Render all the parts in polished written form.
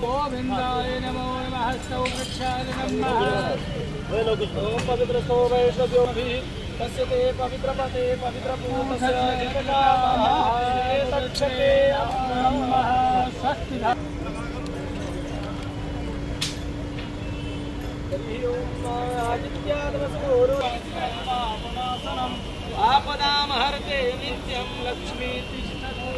गोविंदाय नमो नमः सौवृक्षाय नमः ओम पवित्र सौवैष्णव्योभिः तस्य ते पवित्र पते पवित्र पूतस्य जितकामः तच्छते नमः स्वस्ति आपदामहर्ते नित्यं लक्ष्मी तिष्ठतु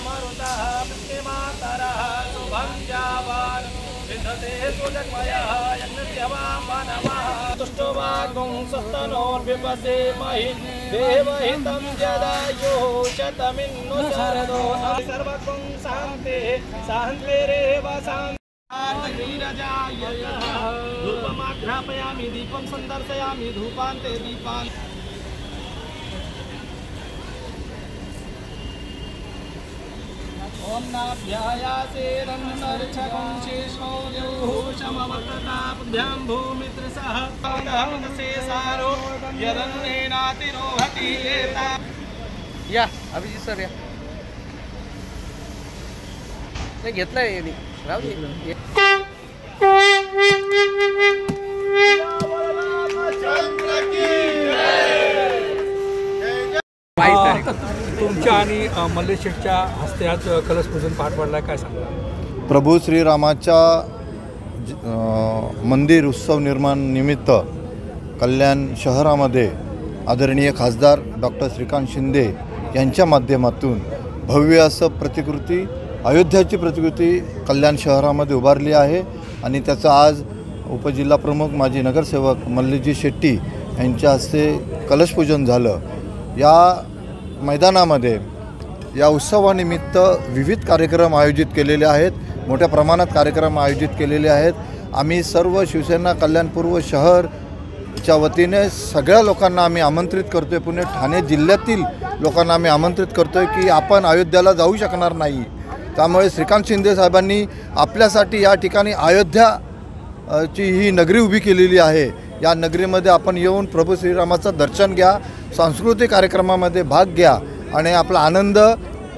मरुतः पितृमातरः शुभं जावान् विन्दते सुजन्मयः यज्ञवामनमः तुष्टवागुं सस्तनोर्विपसे महि देवहितं जदायुः शतमिन्नु शरदो सर्वगुं शान्तिः शान्तिरेव धूपमाघ्रापयामि दीपं सन्दर्शयामि धूपान्ते दीपान् ओम नाभ्यायासेरन्नर्चकं शेषो देवहूषमवतताभ्यां भूमित्रसः शेषारो यदन्नेनातिरोहति एता या अभिजित सर या नाही घेतलंय यांनी राहू दे तुमच्या आणि मल्लेश शेठच्या हस्ते आज कलश पूजन पार पडला, काय सांगा? प्रभू श्रीरामाच्या मंदिर उत्सव निर्माण निमित्त कल्याण शहरामध्ये आदरणीय खासदार डॉक्टर श्रीकांत शिंदे यांच्या माध्यमातून भव्य असं प्रतिकृती अयोध्याची प्रतिकृती कल्याण शहरामध्ये उभारली आहे आणि त्याचं आज उपजिल्हाप्रमुख माजी नगरसेवक मल्लेशजी शेट्टी यांच्या हस्ते कलशपूजन झालं। या मैदानामध्ये या उत्सवानिमित्त विविध कार्यक्रम आयोजित केलेले आहेत, मोठ्या प्रमाणात कार्यक्रम आयोजित केलेले आहेत। आम्ही सर्व शिवसेना कल्याणपूर्व शहरच्या वतीने सगळ्या लोकांना आम्ही आमंत्रित करतोय, पुणे ठाणे जिल्ह्यातील लोकांना आम्ही आमंत्रित करतोय की आपण अयोध्येला जाऊ शकणार नाही, त्यामुळे श्रीकांत शिंदे साहेबांनी आपल्यासाठी या ठिकाणी अयोध्याची ही नगरी उभी केलेली आहे। या नगरीमध्ये आपण येऊन प्रभू श्रीरामाचं दर्शन घ्या, सांस्कृतिक कार्यक्रमामध्ये भाग घ्या आणि आपला आनंद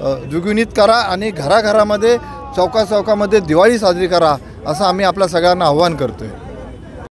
द्विगुणित करा आणि घराघरामध्ये चौकाचौकामध्ये दिवाळी साजरी करा, असं आम्ही आपल्या सगळ्यांना आव्हान करतोय।